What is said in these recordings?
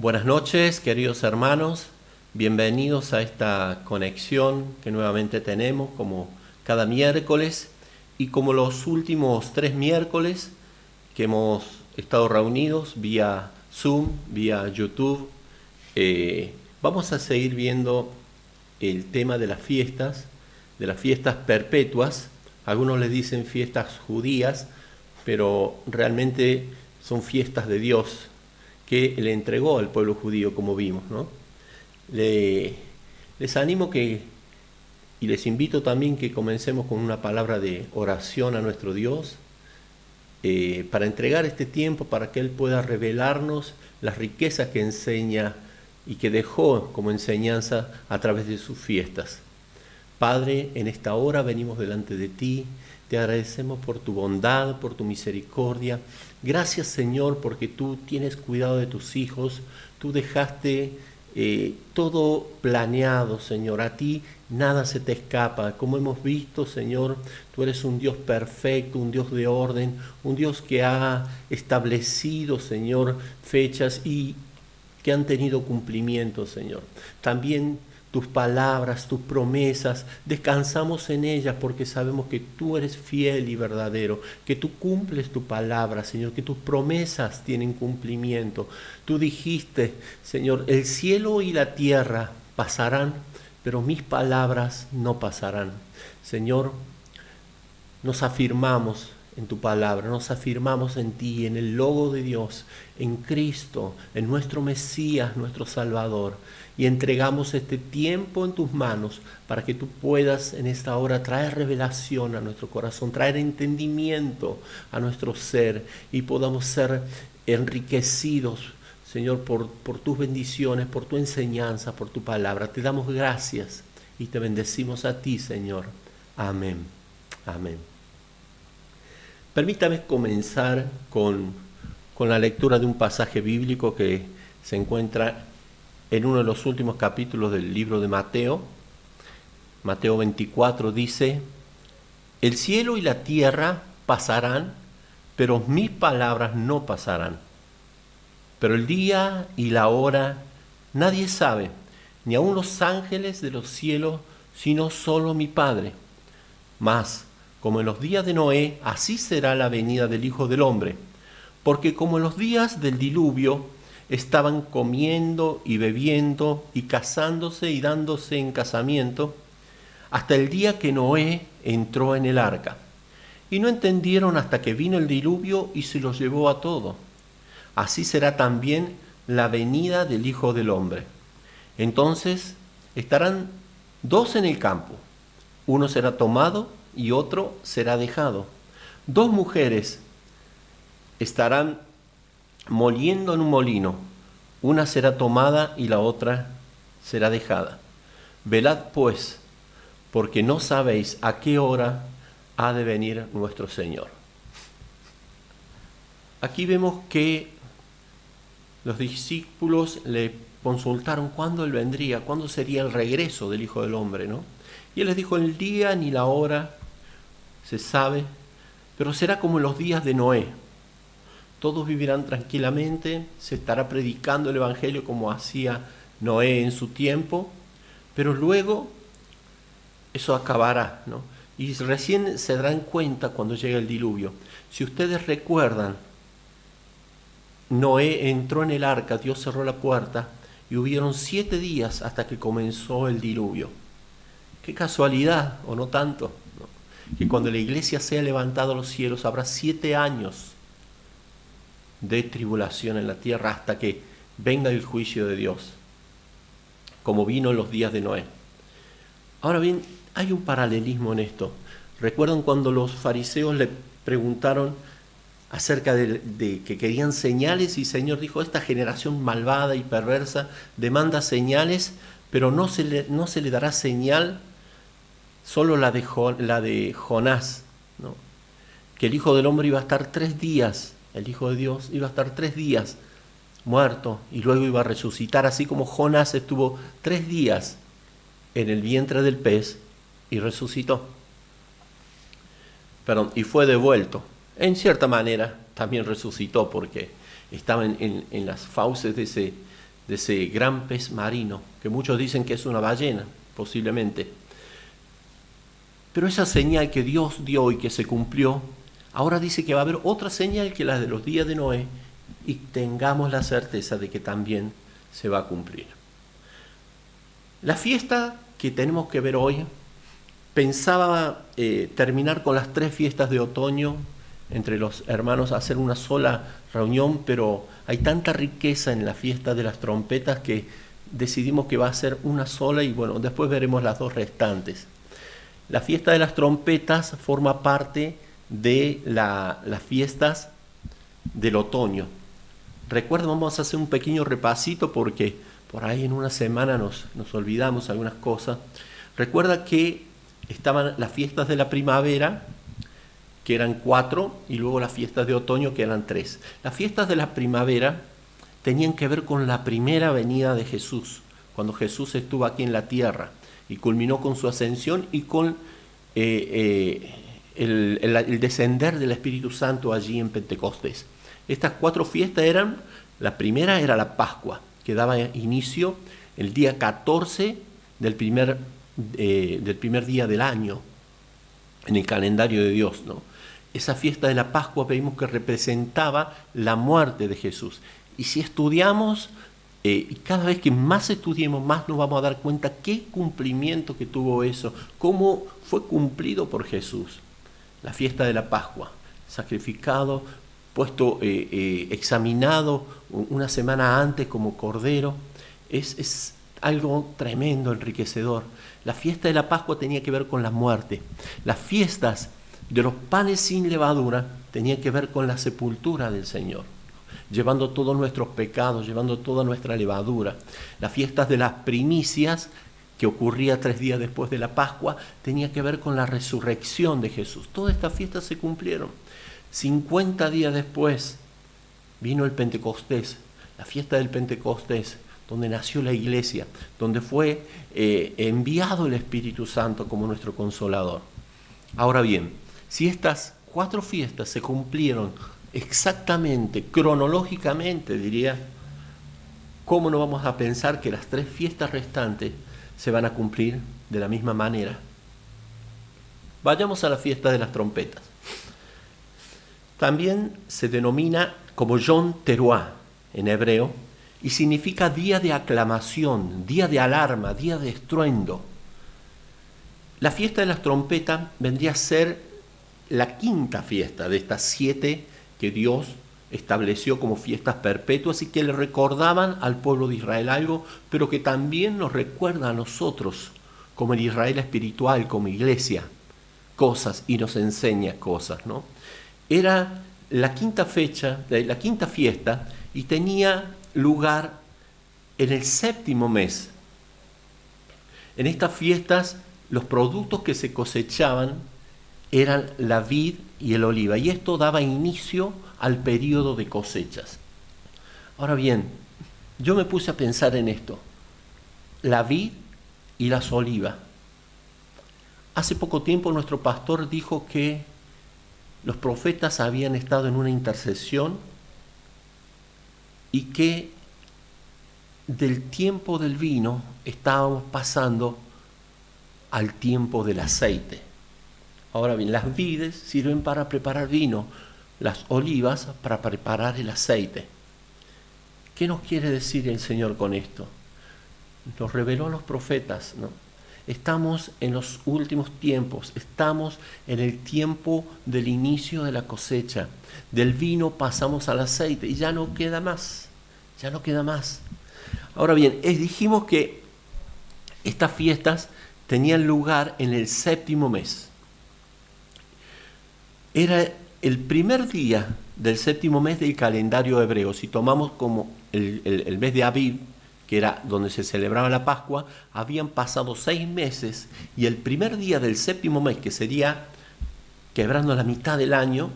Buenas noches, queridos hermanos. Bienvenidos a esta conexión que nuevamente tenemos como cada miércoles y como los últimos 3 miércoles que hemos estado reunidos vía Zoom, vía YouTube. Vamos a seguir viendo el tema de las fiestas perpetuas. Algunos les dicen fiestas judías, pero realmente son fiestas de Dios que le entregó al pueblo judío, como vimos, ¿no? Les animo y les invito también que comencemos con una palabra de oración a nuestro Dios, para entregar este tiempo, para que Él pueda revelarnos las riquezas que enseña y que dejó como enseñanza a través de sus fiestas. Padre, en esta hora venimos delante de ti, te agradecemos por tu bondad, por tu misericordia. Gracias, Señor, porque tú tienes cuidado de tus hijos, tú dejaste todo planeado, Señor. A ti nada se te escapa. Como hemos visto, Señor, tú eres un Dios perfecto, un Dios de orden, un Dios que ha establecido, Señor, fechas y que han tenido cumplimiento, Señor. También tus palabras, tus promesas, descansamos en ellas porque sabemos que tú eres fiel y verdadero, que tú cumples tu palabra, Señor, que tus promesas tienen cumplimiento. Tú dijiste, Señor, el cielo y la tierra pasarán, pero mis palabras no pasarán. Señor, nos afirmamos en tu palabra, nos afirmamos en ti, en el logo de Dios, en Cristo, en nuestro Mesías, nuestro Salvador, y entregamos este tiempo en tus manos para que tú puedas en esta hora traer revelación a nuestro corazón, traer entendimiento a nuestro ser y podamos ser enriquecidos, Señor, por tus bendiciones, por tu enseñanza, por tu palabra. Te damos gracias y te bendecimos a ti, Señor. Amén. Amén. Permítame comenzar con la lectura de un pasaje bíblico que se encuentra en uno de los últimos capítulos del libro de Mateo. Mateo 24 dice: el cielo y la tierra pasarán, pero mis palabras no pasarán. Pero el día y la hora nadie sabe, ni aun los ángeles de los cielos, sino solo mi Padre. Mas, como en los días de Noé, así será la venida del Hijo del Hombre. Porque como en los días del diluvio, estaban comiendo y bebiendo y casándose y dándose en casamiento, hasta el día que Noé entró en el arca. Y no entendieron hasta que vino el diluvio y se los llevó a todo. Así será también la venida del Hijo del Hombre. Entonces estarán 2 en el campo, uno será tomado y otro será dejado. 2 mujeres estarán moliendo en un molino, una será tomada y la otra será dejada. Velad pues, porque no sabéis a qué hora ha de venir nuestro Señor. Aquí vemos que los discípulos le consultaron cuándo Él vendría, cuándo sería el regreso del Hijo del Hombre, ¿no? Y Él les dijo: el día ni la hora se sabe, pero será como en los días de Noé. Todos vivirán tranquilamente, se estará predicando el Evangelio como hacía Noé en su tiempo, pero luego eso acabará, ¿no? Y recién se darán cuenta cuando llegue el diluvio. Si ustedes recuerdan, Noé entró en el arca, Dios cerró la puerta y hubieron 7 días hasta que comenzó el diluvio. Qué casualidad, o no tanto, ¿no? Que cuando la iglesia sea levantada a los cielos habrá 7 años de tribulación en la tierra hasta que venga el juicio de Dios, como vino en los días de Noé. Ahora bien, hay un paralelismo en esto. ¿Recuerdan cuando los fariseos le preguntaron acerca de que querían señales? Y el Señor dijo: esta generación malvada y perversa demanda señales, pero no se le dará señal, solo la de Jonás, ¿no? Que el Hijo del Hombre iba a estar 3 días, el Hijo de Dios iba a estar 3 días muerto y luego iba a resucitar, así como Jonás estuvo 3 días en el vientre del pez y resucitó. Y fue devuelto. En cierta manera también resucitó porque estaba en las fauces de de ese gran pez marino, que muchos dicen que es una ballena, posiblemente. Pero esa señal que Dios dio y que se cumplió, ahora dice que va a haber otra señal que la de los días de Noé, y tengamos la certeza de que también se va a cumplir. La fiesta que tenemos que ver hoy, pensaba terminar con las 3 fiestas de otoño entre los hermanos, hacer una sola reunión, pero hay tanta riqueza en la fiesta de las trompetas que decidimos que va a ser una sola, y bueno, después veremos las 2 restantes. La fiesta de las trompetas forma parte de las fiestas del otoño. Recuerden, vamos a hacer un pequeño repasito porque por ahí en una semana nos olvidamos algunas cosas. Recuerda que estaban las fiestas de la primavera, que eran 4, y luego las fiestas de otoño, que eran 3. Las fiestas de la primavera tenían que ver con la primera venida de Jesús, cuando Jesús estuvo aquí en la tierra y culminó con su ascensión y con el descender del Espíritu Santo allí en Pentecostés. Estas 4 fiestas eran, la primera era la Pascua, que daba inicio el día 14 del primer día del año en el calendario de Dios, ¿no? Esa fiesta de la Pascua vimos que representaba la muerte de Jesús. Y si estudiamos, y cada vez que más estudiemos, más nos vamos a dar cuenta qué cumplimiento que tuvo eso, cómo fue cumplido por Jesús. La fiesta de la Pascua, sacrificado, puesto, examinado una semana antes como cordero, es algo tremendo, enriquecedor. La fiesta de la Pascua tenía que ver con la muerte. Las fiestas de los panes sin levadura tenían que ver con la sepultura del Señor, llevando todos nuestros pecados, llevando toda nuestra levadura. Las fiestas de las primicias, que ocurría 3 días después de la Pascua, tenía que ver con la resurrección de Jesús. Todas estas fiestas se cumplieron. 50 días después vino el Pentecostés, la fiesta del Pentecostés, donde nació la iglesia, donde fue enviado el Espíritu Santo como nuestro consolador. Ahora bien, si estas 4 fiestas se cumplieron exactamente, cronológicamente, diría, ¿cómo no vamos a pensar que las 3 fiestas restantes se van a cumplir de la misma manera? Vayamos a la fiesta de las trompetas. También se denomina como Yom Teruah en hebreo, y significa día de aclamación, día de alarma, día de estruendo. La fiesta de las trompetas vendría a ser la 5ª fiesta de estas 7 que Dios estableció como fiestas perpetuas y que le recordaban al pueblo de Israel algo, pero que también nos recuerda a nosotros como el Israel espiritual, como iglesia, cosas, y nos enseña cosas, ¿no? Era la 5ª fecha, la 5ª fiesta, y tenía lugar en el 7º mes. En estas fiestas los productos que se cosechaban eran la vid y el oliva, y esto daba inicio al periodo de cosechas. Ahora bien, yo me puse a pensar en esto, la vid y las olivas. Hace poco tiempo nuestro pastor dijo que los profetas habían estado en una intercesión y que del tiempo del vino estábamos pasando al tiempo del aceite. Ahora bien, las vides sirven para preparar vino, las olivas para preparar el aceite. ¿Qué nos quiere decir el Señor con esto? Nos reveló a los profetas, ¿no? Estamos en los últimos tiempos, estamos en el tiempo del inicio de la cosecha. Del vino pasamos al aceite y ya no queda más, ya no queda más. Ahora bien, dijimos que estas fiestas tenían lugar en el 7º mes. Era el primer día del 7º mes del calendario hebreo. Si tomamos como el mes de Aviv, que era donde se celebraba la Pascua, habían pasado 6 meses y el primer día del 7º mes, que sería quebrando la mitad del año,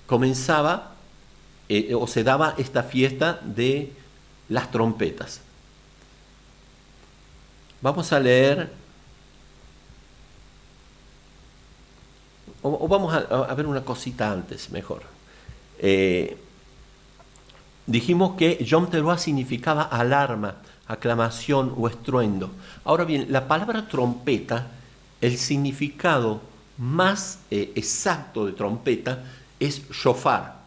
comenzaba o se daba esta fiesta de las trompetas. Vamos a leer, o vamos a ver una cosita antes, mejor. Dijimos que Yom Teruah significaba alarma, aclamación o estruendo. Ahora bien, la palabra trompeta, el significado más exacto de trompeta es shofar.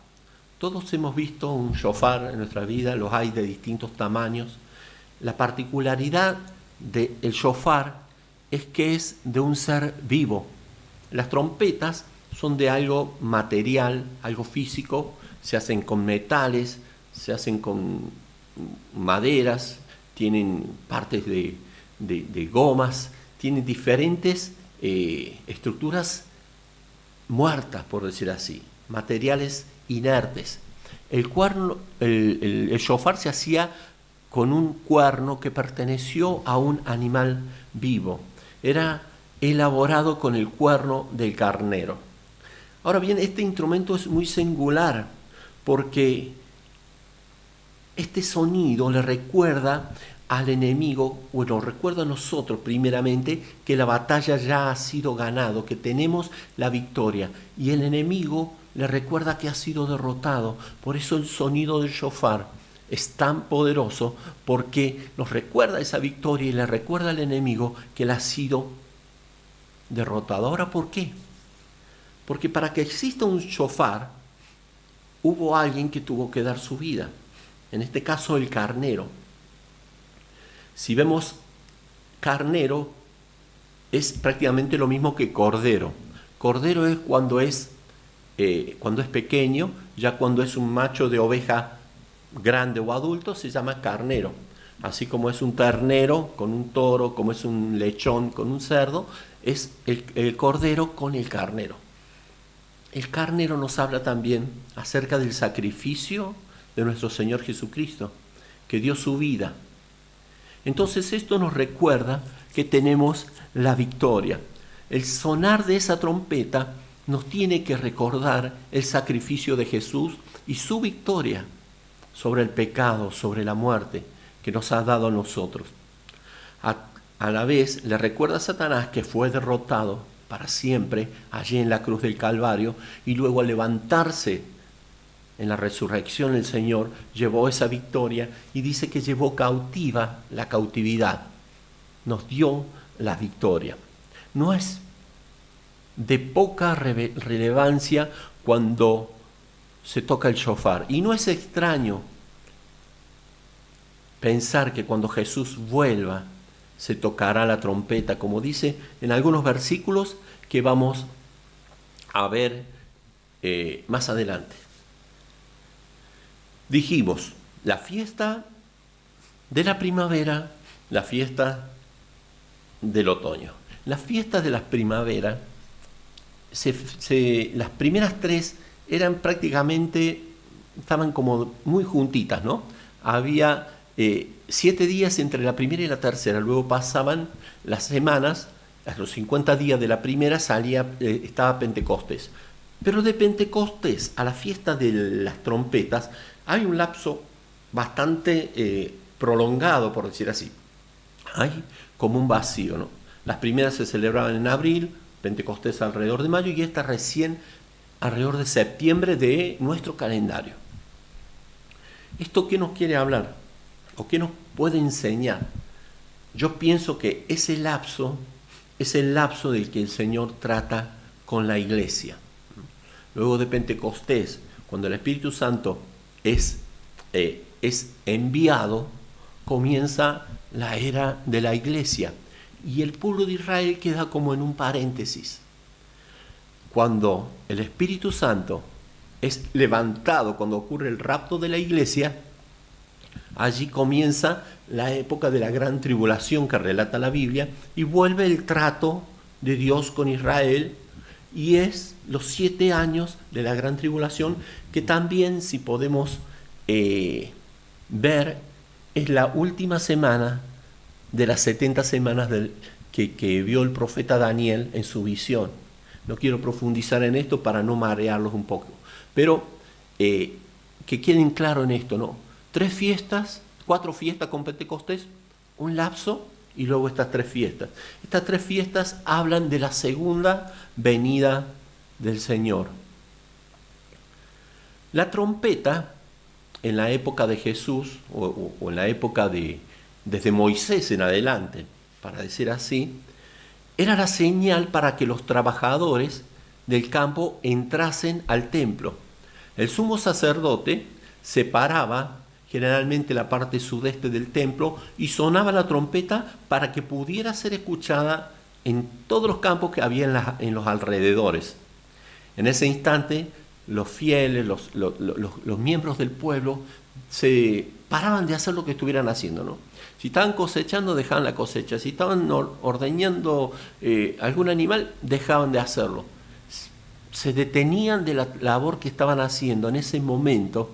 Todos hemos visto un shofar en nuestra vida, los hay de distintos tamaños. La particularidad del shofar es que es de un ser vivo. Las trompetas son de algo material, algo físico, se hacen con metales, se hacen con maderas, tienen partes de gomas, tienen diferentes estructuras muertas, por decir así, materiales inertes. El shofar se hacía con un cuerno que perteneció a un animal vivo. Era elaborado con el cuerno del carnero. Ahora bien, este instrumento es muy singular porque este sonido le recuerda al enemigo, o nos recuerda a nosotros primeramente, que la batalla ya ha sido ganada, que tenemos la victoria. Y el enemigo le recuerda que ha sido derrotado. Por eso el sonido del shofar es tan poderoso, porque nos recuerda esa victoria y le recuerda al enemigo que él ha sido derrotado. Ahora, ¿por qué? Porque para que exista un shofar, hubo alguien que tuvo que dar su vida. En este caso, el carnero. Si vemos carnero, es prácticamente lo mismo que cordero. Cordero es cuando es pequeño, ya cuando es un macho de oveja grande o adulto se llama carnero. Así como es un ternero con un toro, como es un lechón con un cerdo, es el cordero con el carnero. El carnero nos habla también acerca del sacrificio de nuestro Señor Jesucristo, que dio su vida. Entonces esto nos recuerda que tenemos la victoria. El sonar de esa trompeta nos tiene que recordar el sacrificio de Jesús y su victoria sobre el pecado, sobre la muerte que nos ha dado a nosotros. A la vez le recuerda a Satanás que fue derrotado para siempre allí en la cruz del Calvario, y luego al levantarse en la resurrección el Señor llevó esa victoria y dice que llevó cautiva la cautividad. Nos dio la victoria. No es de poca relevancia cuando se toca el shofar. Y no es extraño pensar que cuando Jesús vuelva se tocará la trompeta, como dice en algunos versículos que vamos a ver más adelante. Dijimos, la fiesta de la primavera, la fiesta del otoño. Las fiestas de la primavera, las primeras tres eran prácticamente, estaban como muy juntitas, ¿no? Había 7 días entre la primera y la tercera, luego pasaban las semanas, a los 50 días de la primera estaba Pentecostés. Pero de Pentecostés a la fiesta de las trompetas hay un lapso bastante prolongado, por decir así. Hay como un vacío, ¿no? Las primeras se celebraban en abril, Pentecostés alrededor de mayo y esta recién alrededor de septiembre de nuestro calendario. ¿Esto qué nos quiere hablar? ¿O qué nos puede enseñar? Yo pienso que ese lapso es el lapso del que el Señor trata con la iglesia. Luego de Pentecostés, cuando el Espíritu Santo es enviado, comienza la era de la iglesia y el pueblo de Israel queda como en un paréntesis. Cuando el Espíritu Santo es levantado, cuando ocurre el rapto de la iglesia, allí comienza la época de la gran tribulación que relata la Biblia y vuelve el trato de Dios con Israel, y es los 7 años de la gran tribulación, que también, si podemos ver, es la última semana de las 70 semanas que vio el profeta Daniel en su visión. No quiero profundizar en esto para no marearlos un poco, pero que queden claro en esto, ¿no? 4 fiestas con Pentecostés, un lapso y luego estas 3 fiestas. Estas 3 fiestas hablan de la segunda venida del Señor. La trompeta en la época de Jesús, o en la época desde Moisés en adelante, para decir así, era la señal para que los trabajadores del campo entrasen al templo. El sumo sacerdote se paraba generalmente la parte sudeste del templo y sonaba la trompeta para que pudiera ser escuchada en todos los campos que había en los alrededores. En ese instante, los fieles, los miembros del pueblo, se paraban de hacer lo que estuvieran haciendo, ¿no? Si estaban cosechando, dejaban la cosecha. Si estaban ordeñando algún animal, dejaban de hacerlo. Se detenían de la labor que estaban haciendo en ese momento,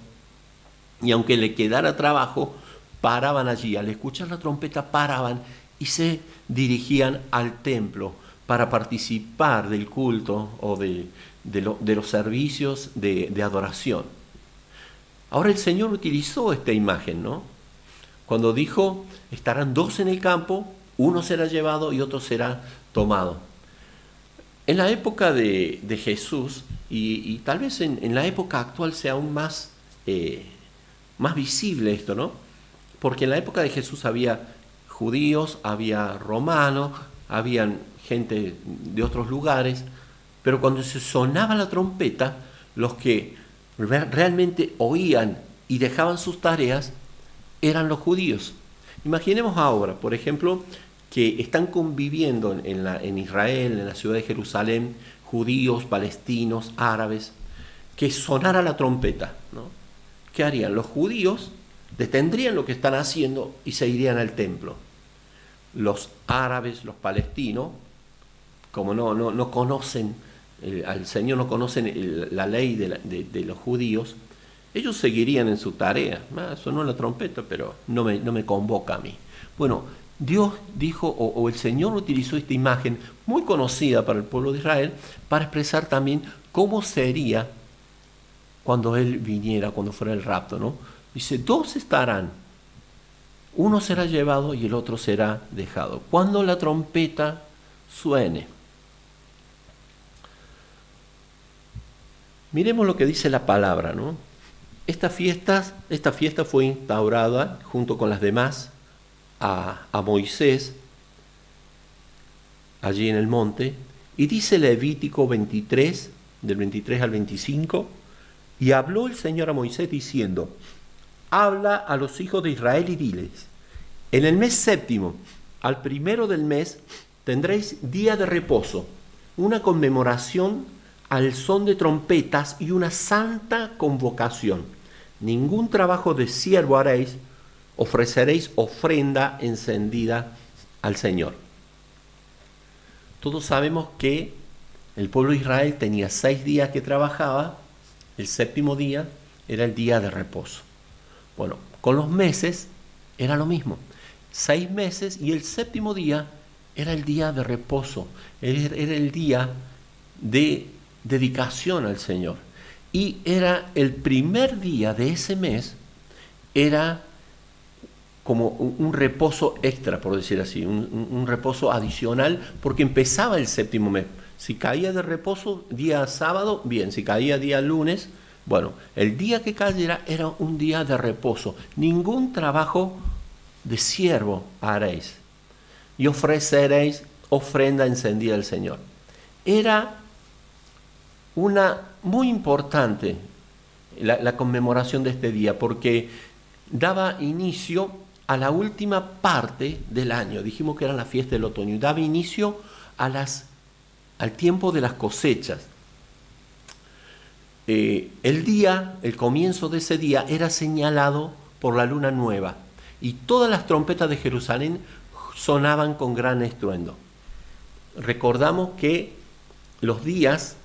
y aunque le quedara trabajo, paraban allí. Al escuchar la trompeta, paraban y se dirigían al templo para participar del culto o de los servicios de adoración. Ahora el Señor utilizó esta imagen, ¿no? Cuando dijo, estarán dos en el campo, uno será llevado y otro será tomado. En la época de Jesús, y tal vez en la época actual sea aún más visible esto, ¿no? Porque en la época de Jesús había judíos, había romanos, habían gente de otros lugares, pero cuando se sonaba la trompeta, los que realmente oían y dejaban sus tareas eran los judíos. Imaginemos ahora, por ejemplo, que están conviviendo en Israel, en la ciudad de Jerusalén, judíos, palestinos, árabes, que sonara la trompeta, ¿no? ¿Qué harían? Los judíos detendrían lo que están haciendo y se irían al templo. Los árabes, los palestinos, como no conocen al Señor, no conocen la ley de los judíos, ellos seguirían en su tarea. Sonó la trompeta, pero no me convoca a mí. Bueno, Dios dijo, o el Señor utilizó esta imagen muy conocida para el pueblo de Israel, para expresar también cómo sería cuando Él viniera, cuando fuera el rapto, ¿no? Dice, dos estarán, uno será llevado y el otro será dejado. Cuando la trompeta suene. Miremos lo que dice la palabra, ¿no? Esta fiesta fue instaurada junto con las demás a Moisés allí en el monte, y dice Levítico 23, del 23 al 25, y habló el Señor a Moisés diciendo, habla a los hijos de Israel y diles, en el mes séptimo, al primero del mes, tendréis día de reposo, una conmemoración al son de trompetas y una santa convocación. Ningún trabajo de siervo haréis, ofreceréis ofrenda encendida al Señor. Todos sabemos que el pueblo de Israel tenía 6 días que trabajaba, el séptimo día era el día de reposo. Bueno, con los meses era lo mismo, 6 meses y el séptimo día era el día de reposo, era el día de dedicación al Señor. Y era el primer día de ese mes, era como un reposo extra, por decir así, un reposo adicional, porque empezaba el séptimo mes. Si caía de reposo día sábado, bien, si caía día lunes, bueno, el día que cayera era un día de reposo. Ningún trabajo de siervo haréis, y ofreceréis ofrenda encendida al Señor. Era una muy importante la conmemoración de este día, porque daba inicio a la última parte del año. Dijimos que era la fiesta del otoño, daba inicio al tiempo de las cosechas. El comienzo de ese día era señalado por la luna nueva, y todas las trompetas de Jerusalén sonaban con gran estruendo. Recordamos que los días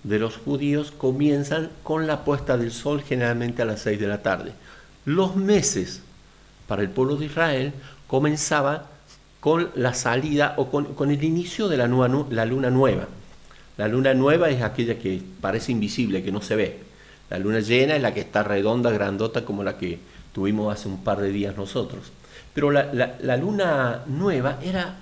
de los judíos comienzan con la puesta del sol, generalmente a las 6 de la tarde. Los meses para el pueblo de Israel comenzaba con la salida o con el inicio de la luna nueva. La luna nueva es aquella que parece invisible, que no se ve. La luna llena es la que está redonda, grandota, como la que tuvimos hace un par de días nosotros. Pero la luna nueva era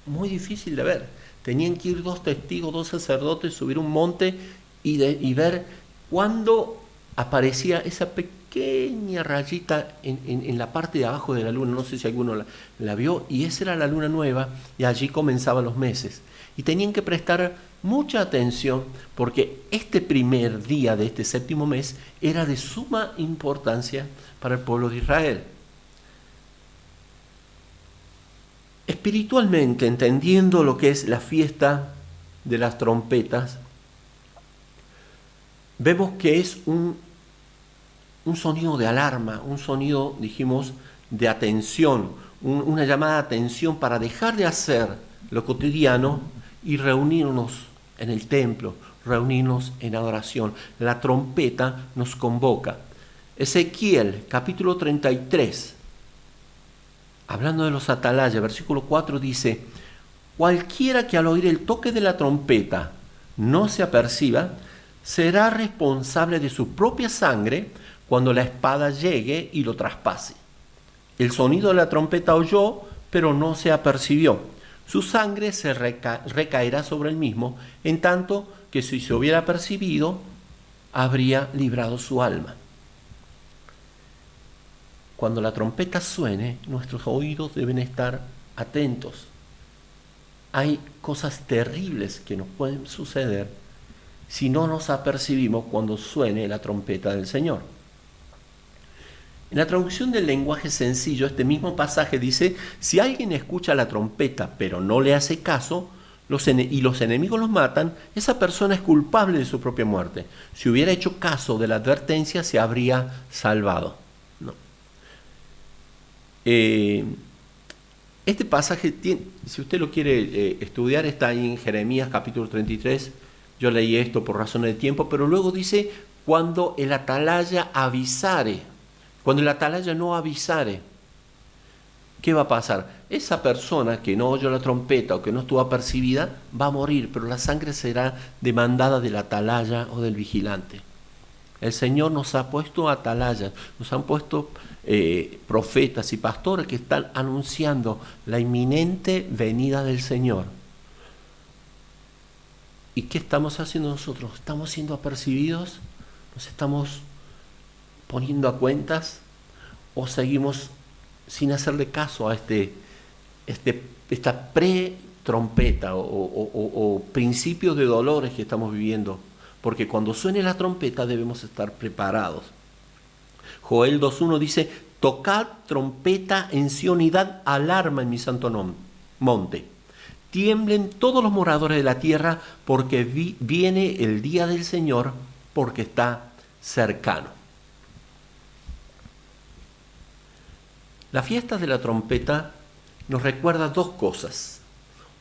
muy difícil de ver. Tenían que ir 2 testigos, 2 sacerdotes, subir un monte y ver cuándo aparecía esa pequeña rayita en la parte de abajo de la luna, no sé si alguno la vio, y esa era la luna nueva, y allí comenzaban los meses. Y tenían que prestar mucha atención porque este primer día de este séptimo mes era de suma importancia para el pueblo de Israel. Espiritualmente, entendiendo lo que es la fiesta de las trompetas, vemos que es un sonido de alarma, un sonido, dijimos, de atención, una llamada de atención para dejar de hacer lo cotidiano y reunirnos en el templo, reunirnos en adoración. La trompeta nos convoca. Ezequiel, capítulo 33, hablando de los atalayas, versículo 4 dice: cualquiera que al oír el toque de la trompeta no se aperciba, será responsable de su propia sangre cuando la espada llegue y lo traspase. El sonido de la trompeta oyó, pero no se apercibió. Su sangre se recaerá sobre él mismo, en tanto que si se hubiera percibido, habría librado su alma. Cuando la trompeta suene, nuestros oídos deben estar atentos. Hay cosas terribles que nos pueden suceder si no nos apercibimos cuando suene la trompeta del Señor. En la traducción del lenguaje sencillo, este mismo pasaje dice: si alguien escucha la trompeta pero no le hace caso y los enemigos los matan, esa persona es culpable de su propia muerte. Si hubiera hecho caso de la advertencia, se habría salvado. No. Este pasaje, si usted lo quiere estudiar, está ahí en Jeremías capítulo 33. Yo leí esto por razones de tiempo, pero luego dice: cuando el atalaya avisare. Cuando el atalaya no avisare, ¿qué va a pasar? Esa persona que no oyó la trompeta o que no estuvo apercibida va a morir, pero la sangre será demandada del atalaya o del vigilante. El Señor nos ha puesto atalayas, nos han puesto profetas y pastores que están anunciando la inminente venida del Señor. ¿Y qué estamos haciendo nosotros? ¿Estamos siendo apercibidos? ¿Nos estamos poniendo a cuentas? ¿O seguimos sin hacerle caso a esta pre-trompeta o principio de dolores que estamos viviendo? Porque cuando suene la trompeta debemos estar preparados. Joel 2.1 dice: tocad trompeta en Sión y dad alarma en mi santo monte. Tiemblen todos los moradores de la tierra, porque viene el día del Señor, porque está cercano. La fiesta de la trompeta nos recuerda dos cosas,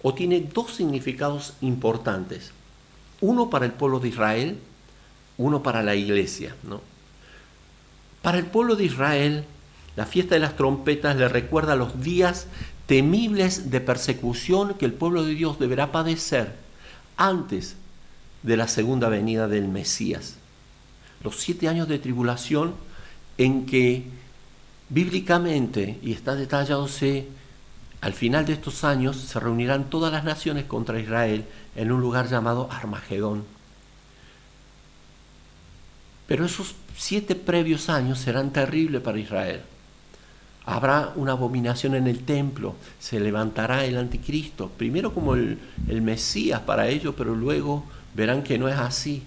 o tiene dos significados importantes. Uno para el pueblo de Israel, uno para la iglesia, ¿no? Para el pueblo de Israel, la fiesta de las trompetas le recuerda los días temibles de persecución que el pueblo de Dios deberá padecer antes de la segunda venida del Mesías. Los 7 años de tribulación en que bíblicamente, y está detallado, al final de estos años se reunirán todas las naciones contra Israel en un lugar llamado Armagedón. Pero esos 7 previos años serán terribles para Israel. Habrá una abominación en el templo, se levantará el anticristo, primero como el Mesías para ellos, pero luego verán que no es así.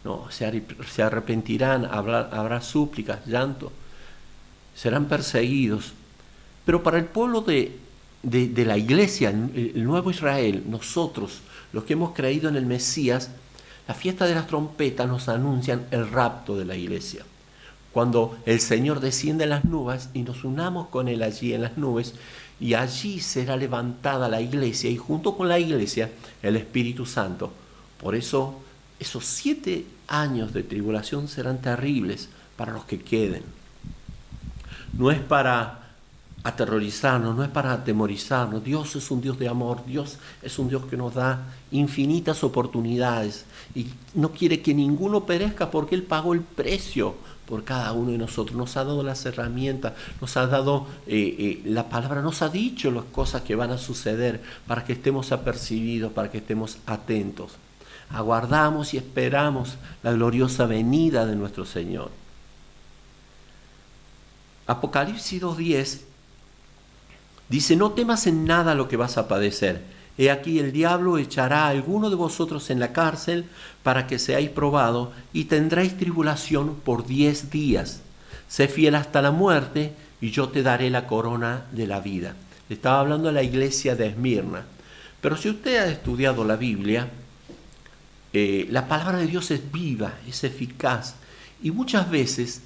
No, se arrepentirán, habrá súplicas, llanto, serán perseguidos. Pero para el pueblo de la iglesia, el nuevo Israel, nosotros, los que hemos creído en el Mesías, la fiesta de las trompetas nos anuncian el rapto de la iglesia. Cuando el Señor desciende en las nubes y nos unamos con Él allí en las nubes, y allí será levantada la iglesia, y junto con la iglesia el Espíritu Santo. Por eso esos 7 años de tribulación serán terribles para los que queden. No es para aterrorizarnos, no es para atemorizarnos. Dios es un Dios de amor, Dios es un Dios que nos da infinitas oportunidades y no quiere que ninguno perezca, porque Él pagó el precio por cada uno de nosotros, nos ha dado las herramientas, nos ha dado la palabra, nos ha dicho las cosas que van a suceder para que estemos apercibidos, para que estemos atentos. aguardamos y esperamos la gloriosa venida de nuestro Señor. Apocalipsis 2:10 dice: no temas en nada lo que vas a padecer. He aquí el diablo echará a alguno de vosotros en la cárcel para que seáis probados y tendréis tribulación por 10 días. Sé fiel hasta la muerte y yo te daré la corona de la vida. Estaba hablando a la iglesia de Esmirna. Pero si usted ha estudiado la Biblia, la palabra de Dios es viva, es eficaz y muchas veces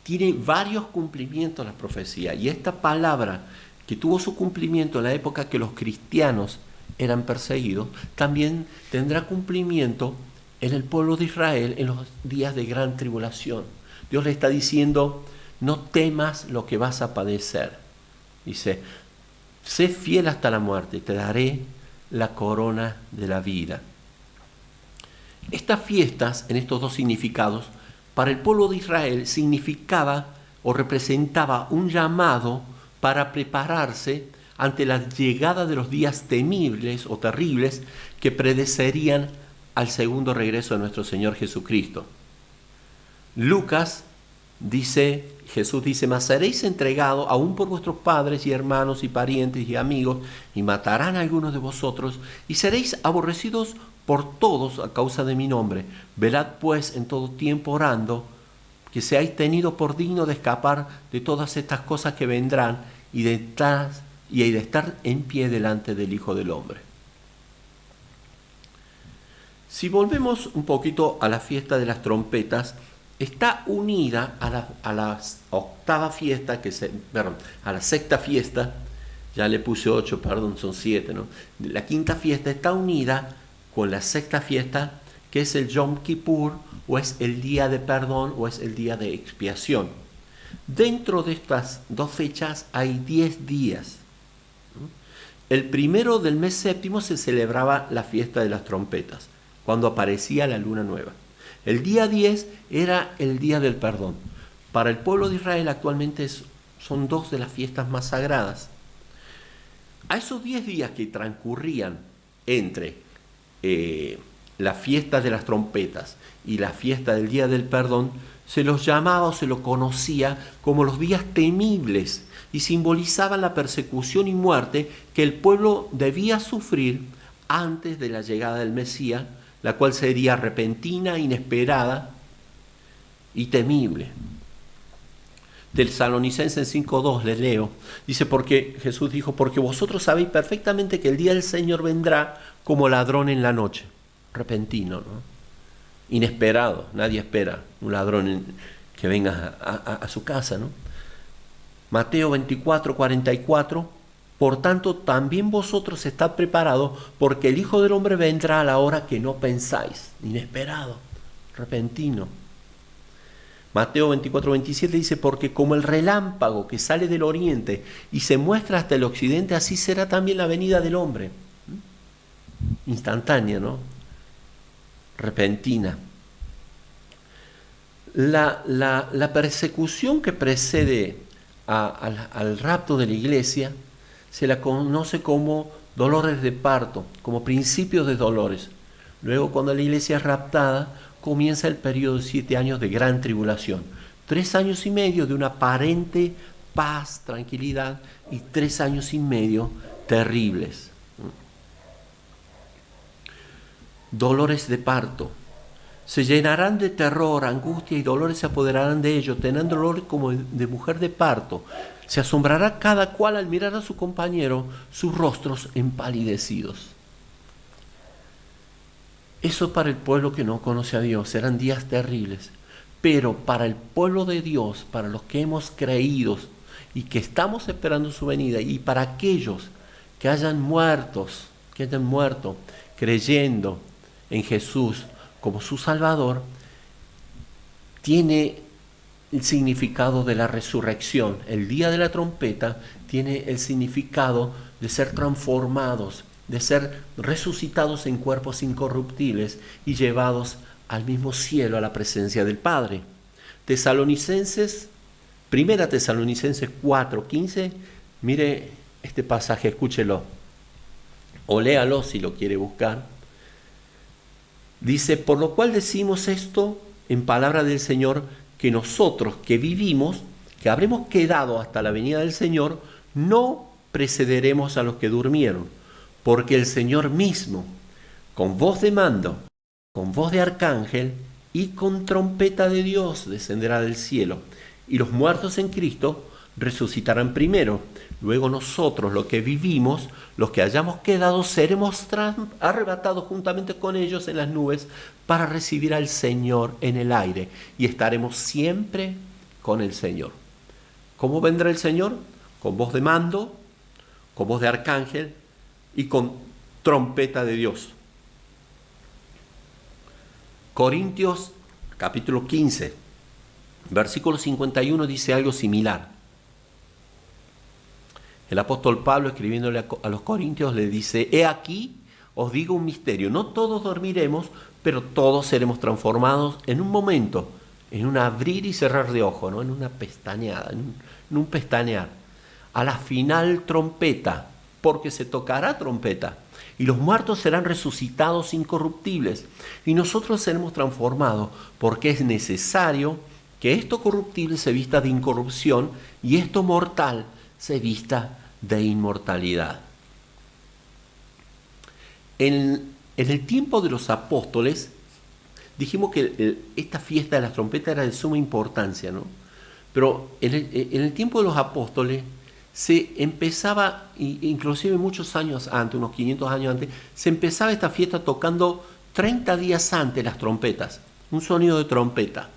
tiene varios cumplimientos la profecía. Y esta palabra que tuvo su cumplimiento en la época que los cristianos eran perseguidos, también tendrá cumplimiento en el pueblo de Israel en los días de gran tribulación. Dios le está diciendo: no temas lo que vas a padecer. Dice: sé fiel hasta la muerte, te daré la corona de la vida. Estas fiestas, en estos dos significados, para el pueblo de Israel significaba o representaba un llamado para prepararse ante la llegada de los días temibles o terribles que predecerían al segundo regreso de nuestro Señor Jesucristo. Lucas dice, Jesús dice: mas seréis entregados aún por vuestros padres y hermanos y parientes y amigos, y matarán a algunos de vosotros, y seréis aborrecidos por todos a causa de mi nombre. Velad pues en todo tiempo orando, que seáis tenidos por dignos de escapar de todas estas cosas que vendrán y de estar en pie delante del Hijo del Hombre. Si volvemos un poquito a la fiesta de las trompetas, está unida a la octava fiesta, a la sexta fiesta, ya le puse 8, perdón, son 7, ¿no? La quinta fiesta está unida con la sexta fiesta, que es el Yom Kippur, o es el día de perdón, o es el día de expiación. Dentro de estas dos fechas hay 10 días. El primero del mes séptimo se celebraba la fiesta de las trompetas, cuando aparecía la luna nueva. El día 10 era el día del perdón. Para el pueblo de Israel actualmente son dos de las fiestas más sagradas. A esos 10 días que transcurrían entre la fiesta de las trompetas y la fiesta del día del perdón, se los llamaba o se los conocía como los días temibles y simbolizaban la persecución y muerte que el pueblo debía sufrir antes de la llegada del Mesías, la cual sería repentina, inesperada y temible. Tesalonicenses 5:2 le leo, dice: porque Jesús dijo: porque vosotros sabéis perfectamente que el día del Señor vendrá como ladrón en la noche. Repentino, ¿no? Inesperado, nadie espera un ladrón que venga a su casa, ¿no? Mateo 24:44, por tanto también vosotros estad preparados, porque el Hijo del Hombre vendrá a la hora que no pensáis. Inesperado, repentino. Mateo 24:27 dice: porque como el relámpago que sale del oriente y se muestra hasta el occidente, así será también la venida del hombre. Instantánea, ¿no? Repentina. La persecución que precede al rapto de la iglesia se la conoce como dolores de parto, como principios de dolores. Luego, cuando la iglesia es raptada, comienza el periodo de 7 años de gran tribulación. 3 años y medio de una aparente paz, tranquilidad, y 3 años y medio terribles. Dolores de parto. Se llenarán de terror, angustia y dolores se apoderarán de ellos, tendrán dolor como de mujer de parto. Se asombrará cada cual al mirar a su compañero, sus rostros empalidecidos. Eso para el pueblo que no conoce a Dios eran días terribles, pero para el pueblo de Dios, para los que hemos creído y que estamos esperando su venida, y para aquellos que hayan muerto creyendo en Jesús como su Salvador, tiene el significado de la resurrección. El día de la trompeta tiene el significado de ser transformados, de ser resucitados en cuerpos incorruptibles y llevados al mismo cielo, a la presencia del Padre. Primera Tesalonicenses 4:15, mire este pasaje, escúchelo, o léalo si lo quiere buscar. Dice, por lo cual decimos esto en palabra del Señor, que nosotros que vivimos, que habremos quedado hasta la venida del Señor, no precederemos a los que durmieron, porque el Señor mismo, con voz de mando, con voz de arcángel y con trompeta de Dios, descenderá del cielo, y los muertos en Cristo resucitarán primero. Luego nosotros, los que vivimos, los que hayamos quedado, seremos arrebatados juntamente con ellos en las nubes para recibir al Señor en el aire, y estaremos siempre con el Señor. ¿Cómo vendrá el Señor? Con voz de mando, con voz de arcángel y con trompeta de Dios. Corintios capítulo 15, versículo 51 dice algo similar. El apóstol Pablo, escribiéndole a los corintios, le dice, he aquí, os digo un misterio, no todos dormiremos, pero todos seremos transformados en un momento, en un abrir y cerrar de ojo, ¿no? En una pestañeada, en un pestañear, a la final trompeta, porque se tocará trompeta, y los muertos serán resucitados incorruptibles, y nosotros seremos transformados, porque es necesario que esto corruptible se vista de incorrupción, y esto mortal se vista de inmortalidad. En el tiempo de los apóstoles, dijimos que esta fiesta de las trompetas era de suma importancia, ¿no? Pero en el tiempo de los apóstoles se empezaba, inclusive muchos años antes, unos 500 años antes, se empezaba esta fiesta tocando 30 días antes las trompetas, un sonido de trompeta.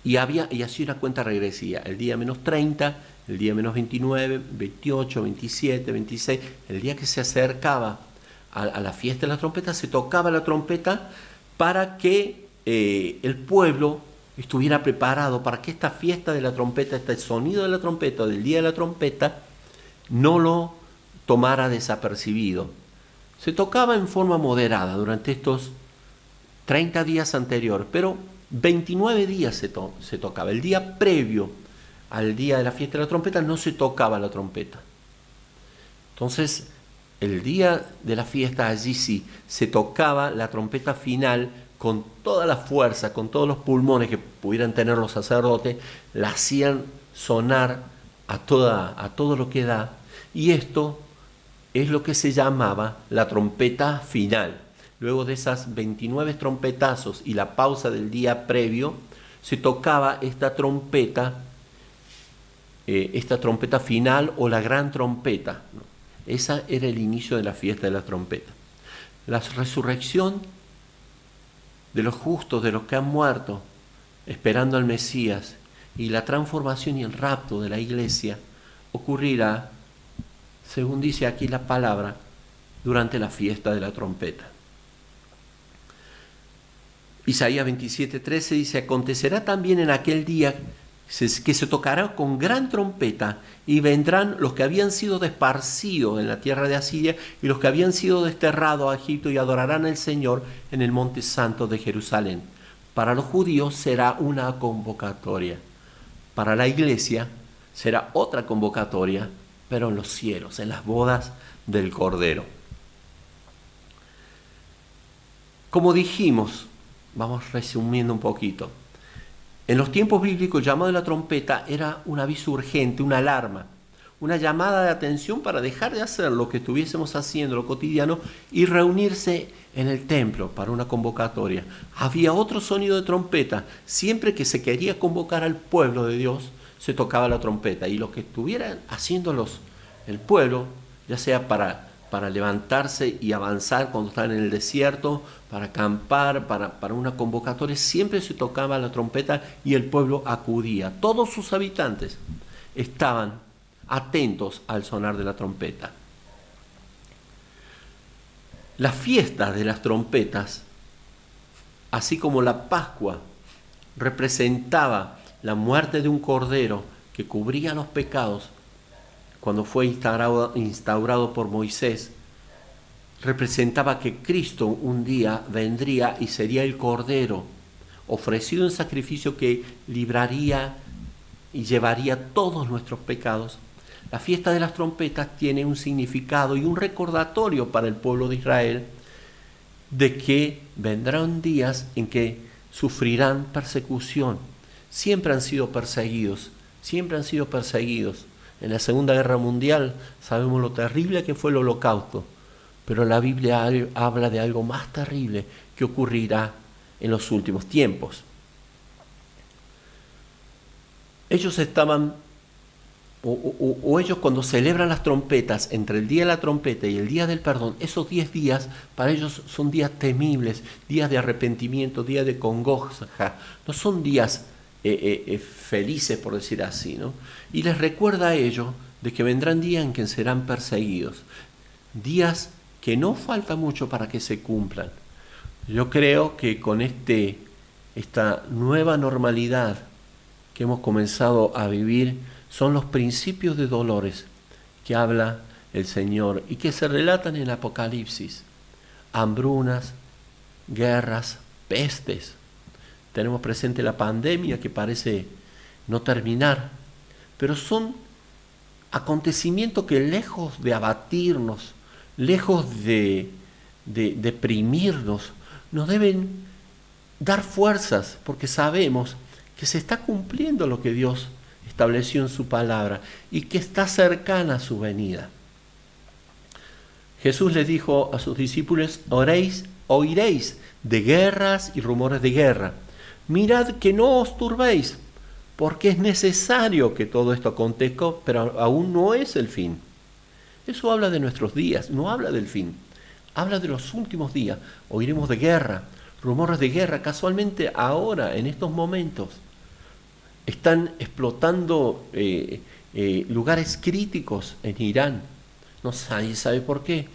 Y así una cuenta regresiva, el día menos 30, el día menos 29, 28, 27, 26, el día que se acercaba a la fiesta de la trompeta, se tocaba la trompeta para que el pueblo estuviera preparado, para que esta fiesta de la trompeta, este sonido de la trompeta, del día de la trompeta, no lo tomara desapercibido. Se tocaba en forma moderada durante estos 30 días anteriores, pero 29 días se tocaba. El día previo al día de la fiesta de la trompeta no se tocaba la trompeta. Entonces, el día de la fiesta allí sí se tocaba la trompeta final con toda la fuerza, con todos los pulmones que pudieran tener los sacerdotes, la hacían sonar a todo lo que da, y esto es lo que se llamaba la trompeta final. Luego de esas 29 trompetazos y la pausa del día previo, se tocaba esta trompeta final o la gran trompeta, ¿no? Esa era el inicio de la fiesta de la trompeta. La resurrección de los justos, de los que han muerto, esperando al Mesías, y la transformación y el rapto de la iglesia ocurrirá, según dice aquí la palabra, durante la fiesta de la trompeta. Isaías 27:13 dice, acontecerá también en aquel día que se tocará con gran trompeta, y vendrán los que habían sido esparcidos en la tierra de Asiria y los que habían sido desterrados a Egipto, y adorarán al Señor en el monte santo de Jerusalén. Para los judíos será una convocatoria, para la iglesia será otra convocatoria, pero en los cielos, en las bodas del Cordero. Como dijimos, vamos resumiendo un poquito. En los tiempos bíblicos, el llamado de la trompeta era un aviso urgente, una alarma, una llamada de atención para dejar de hacer lo que estuviésemos haciendo, lo cotidiano, y reunirse en el templo para una convocatoria. Había otro sonido de trompeta. Siempre que se quería convocar al pueblo de Dios, se tocaba la trompeta. Y lo que estuvieran haciendo el pueblo, ya sea para levantarse y avanzar cuando estaban en el desierto, para acampar, para una convocatoria, siempre se tocaba la trompeta y el pueblo acudía. Todos sus habitantes estaban atentos al sonar de la trompeta. Las fiestas de las trompetas, así como la Pascua representaba la muerte de un cordero que cubría los pecados, cuando fue instaurado por Moisés, representaba que Cristo un día vendría y sería el Cordero, ofrecido en sacrificio que libraría y llevaría todos nuestros pecados. La fiesta de las trompetas tiene un significado y un recordatorio para el pueblo de Israel de que vendrán días en que sufrirán persecución. Siempre han sido perseguidos, siempre han sido perseguidos. En la Segunda Guerra Mundial sabemos lo terrible que fue el Holocausto, pero la Biblia habla de algo más terrible que ocurrirá en los últimos tiempos. Ellos estaban, o ellos cuando celebran las trompetas, entre el día de la trompeta y el día del perdón, esos 10 días para ellos son días temibles, días de arrepentimiento, días de congoja, no son días felices, por decir así, ¿no? Y les recuerda a ellos de que vendrán días en que serán perseguidos, días que no falta mucho para que se cumplan. Yo creo que con esta nueva normalidad que hemos comenzado a vivir son los principios de dolores que habla el Señor y que se relatan en Apocalipsis. Hambrunas, guerras, pestes. Tenemos presente la pandemia que parece no terminar, pero son acontecimientos que lejos de abatirnos, lejos de deprimirnos, nos deben dar fuerzas, porque sabemos que se está cumpliendo lo que Dios estableció en su palabra y que está cercana a su venida. Jesús les dijo a sus discípulos: oiréis de guerras y rumores de guerra. Mirad que no os turbéis, porque es necesario que todo esto acontezca, pero aún no es el fin. Eso habla de nuestros días, no habla del fin. Habla de los últimos días. Oiremos de guerra, rumores de guerra. Casualmente ahora, en estos momentos, están explotando lugares críticos en Irán. No nadie sabe por qué.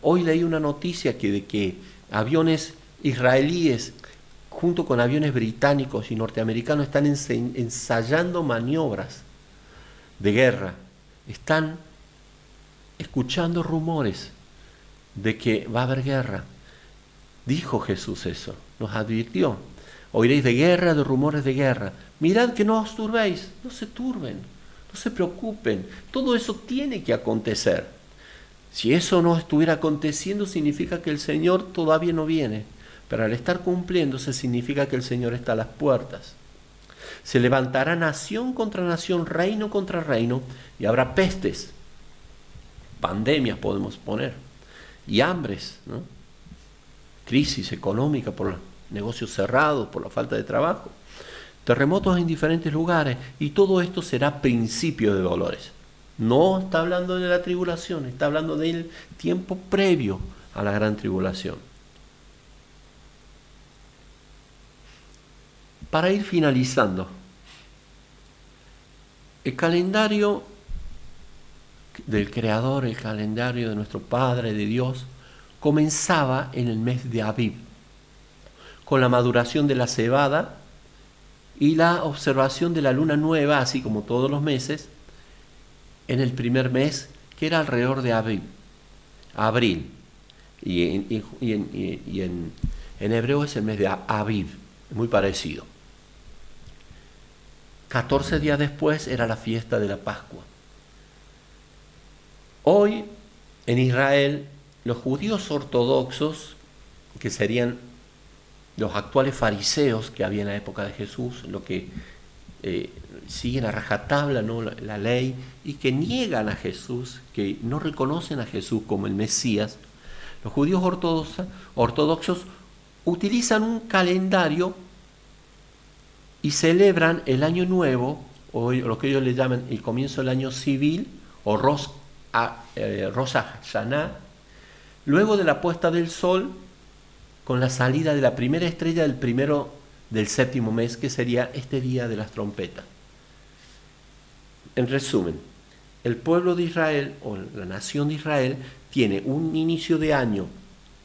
Hoy leí una noticia de que aviones israelíes junto con aviones británicos y norteamericanos están ensayando maniobras de guerra. Están escuchando rumores de que va a haber guerra. Dijo Jesús eso, nos advirtió. Oiréis de guerra, de rumores de guerra. Mirad que no os turbéis, no se turben, no se preocupen. Todo eso tiene que acontecer. Si eso no estuviera aconteciendo, significa que el Señor todavía no viene. Pero al estar cumpliéndose, significa que el Señor está a las puertas. Se levantará nación contra nación, reino contra reino, y habrá pestes, pandemias podemos poner, y hambres, ¿no? Crisis económica por los negocios cerrados, por la falta de trabajo, terremotos en diferentes lugares, y todo esto será principio de dolores. No está hablando de la tribulación, está hablando del tiempo previo a la gran tribulación. Para ir finalizando, el calendario del Creador, el calendario de nuestro Padre, de Dios, comenzaba en el mes de Abib, con la maduración de la cebada y la observación de la luna nueva, así como todos los meses, en el primer mes, que era alrededor de abril, y en hebreo es el mes de Abib, muy parecido. 14 días después era la fiesta de la Pascua. Hoy, en Israel, los judíos ortodoxos, que serían los actuales fariseos que había en la época de Jesús, los que siguen a rajatabla, ¿no?, la ley, y que niegan a Jesús, que no reconocen a Jesús como el Mesías, los judíos ortodoxos utilizan un calendario y celebran el año nuevo, o lo que ellos le llaman el comienzo del año civil, o Rosh Hashanah, luego de la puesta del sol, con la salida de la primera estrella del séptimo mes, que sería este día de las trompetas. En resumen, el pueblo de Israel, o la nación de Israel, tiene un inicio de año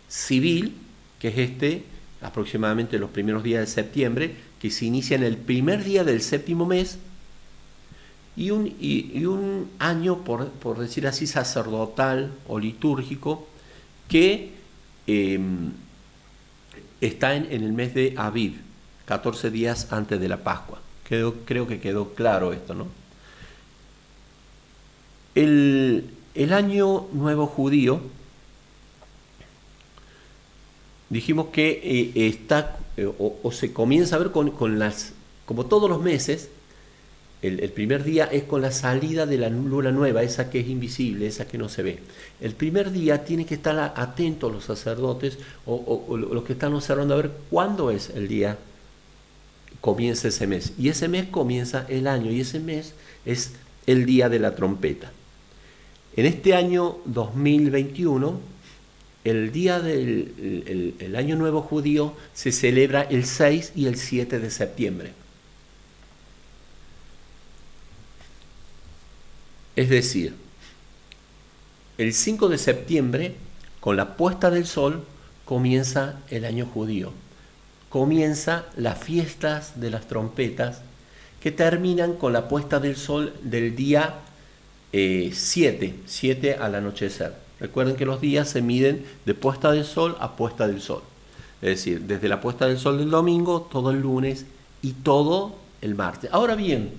civil, que es aproximadamente los primeros días de septiembre, que se inicia en el primer día del séptimo mes, y un año, por decir así, sacerdotal o litúrgico, que está en el mes de Abib, 14 días antes de la Pascua. Creo que quedó claro esto, ¿no? El año nuevo judío dijimos que o se comienza a ver con las, como todos los meses, el primer día es con la salida de la luna nueva, esa que es invisible, esa que no se ve. El primer día tienen que estar atentos los sacerdotes o los que están observando a ver cuándo es el día, comienza ese mes. Y ese mes comienza el año y ese mes es el día de la trompeta. En este año 2021, el día del el año nuevo judío se celebra el 6 y el 7 de septiembre. Es decir, el 5 de septiembre, con la puesta del sol, comienza el año judío. Comienza las fiestas de las trompetas que terminan con la puesta del sol del día 7 al anochecer. Recuerden que los días se miden de puesta del sol a puesta del sol. Es decir, desde la puesta del sol del domingo, todo el lunes y todo el martes. Ahora bien,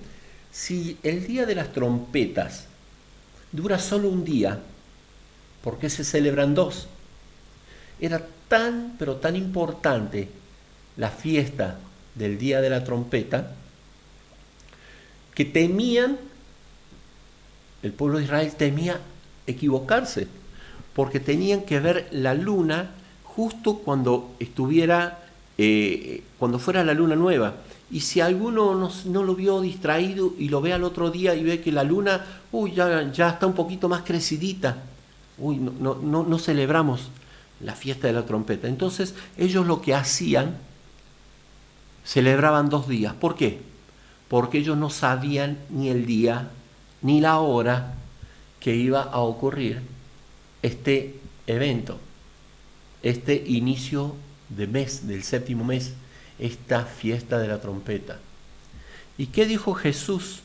si el día de las trompetas dura solo un día, ¿por qué se celebran dos? Era tan, pero tan importante la fiesta del día de la trompeta que temían, el pueblo de Israel temía equivocarse, porque tenían que ver la luna justo cuando cuando fuera la luna nueva. Y si alguno no lo vio distraído y lo ve al otro día y ve que la luna, ya está un poquito más crecidita, no celebramos la fiesta de la trompeta. Entonces ellos lo que hacían, celebraban 2 días. ¿Por qué? Porque ellos no sabían ni el día ni la hora que iba a ocurrir este evento, este inicio de mes, del 7º mes, esta fiesta de la trompeta. ¿Y qué dijo Jesús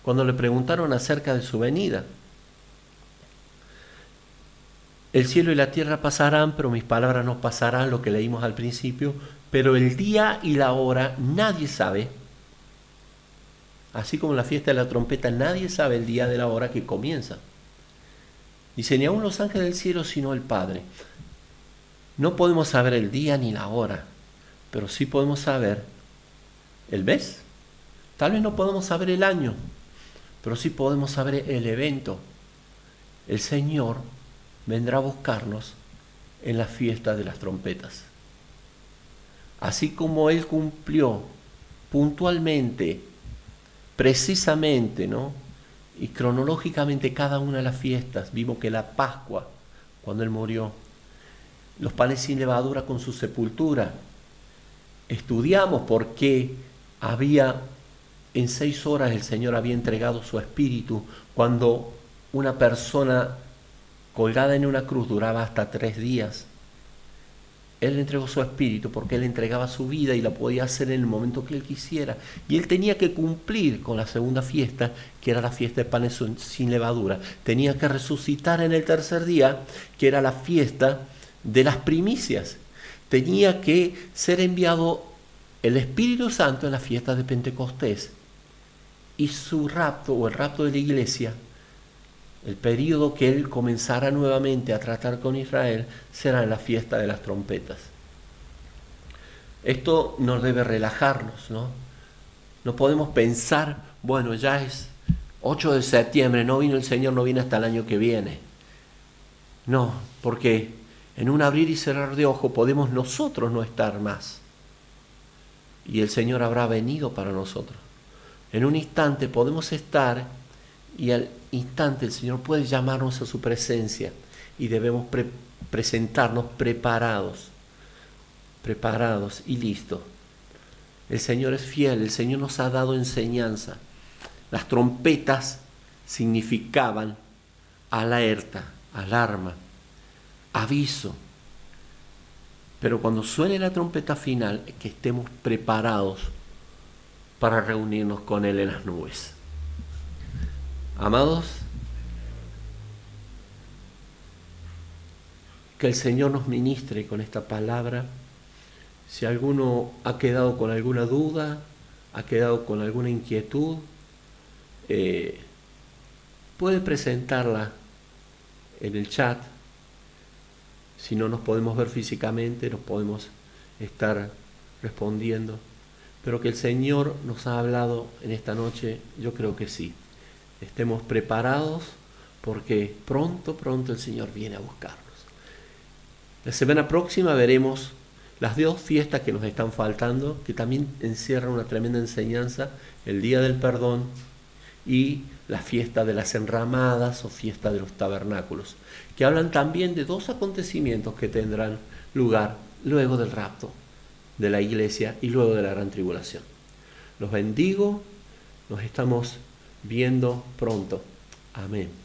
cuando le preguntaron acerca de su venida? El cielo y la tierra pasarán, pero mis palabras no pasarán, lo que leímos al principio, pero el día y la hora nadie sabe. Así como en la fiesta de la trompeta nadie sabe el día de la hora que comienza. Dice, ni aun los ángeles del cielo, sino el Padre. No podemos saber el día ni la hora, pero sí podemos saber el mes. Tal vez no podemos saber el año, pero sí podemos saber el evento. El Señor vendrá a buscarnos en la fiesta de las trompetas. Así como Él cumplió puntualmente, precisamente, ¿no?, y cronológicamente cada una de las fiestas. Vimos que la Pascua, cuando Él murió, los panes sin levadura con su sepultura. Estudiamos por qué en 6 horas el Señor había entregado su espíritu, cuando una persona colgada en una cruz duraba hasta 3 días. Él entregó su espíritu porque Él entregaba su vida y la podía hacer en el momento que Él quisiera. Y Él tenía que cumplir con la segunda fiesta, que era la fiesta de panes sin levadura. Tenía que resucitar en el 3er día, que era la fiesta de las primicias. Tenía que ser enviado el Espíritu Santo en la fiesta de Pentecostés. Y su rapto, o el rapto de la iglesia, el periodo que Él comenzará nuevamente a tratar con Israel, será en la fiesta de las trompetas. Esto nos debe relajarnos, ¿no? No podemos pensar, bueno, ya es 8 de septiembre, no vino el Señor, no viene hasta el año que viene. No, porque en un abrir y cerrar de ojo podemos nosotros no estar más. Y el Señor habrá venido para nosotros. En un instante podemos estar y al instante el Señor puede llamarnos a su presencia y debemos presentarnos preparados y listos. El Señor es fiel, el Señor nos ha dado enseñanza. Las trompetas significaban alerta, alarma, aviso. Pero cuando suene la trompeta final, que estemos preparados para reunirnos con Él en las nubes. Amados, que el Señor nos ministre con esta palabra. Si alguno ha quedado con alguna duda, ha quedado con alguna inquietud, puede presentarla en el chat. Si no nos podemos ver físicamente, nos podemos estar respondiendo. Pero que el Señor nos ha hablado en esta noche, yo creo que sí. Estemos preparados porque pronto, pronto el Señor viene a buscarnos. La semana próxima veremos las 2 fiestas que nos están faltando, que también encierran una tremenda enseñanza, el Día del Perdón y la fiesta de las enramadas o fiesta de los tabernáculos, que hablan también de 2 acontecimientos que tendrán lugar luego del rapto de la iglesia y luego de la gran tribulación. Los bendigo, nos estamos viendo pronto. Amén.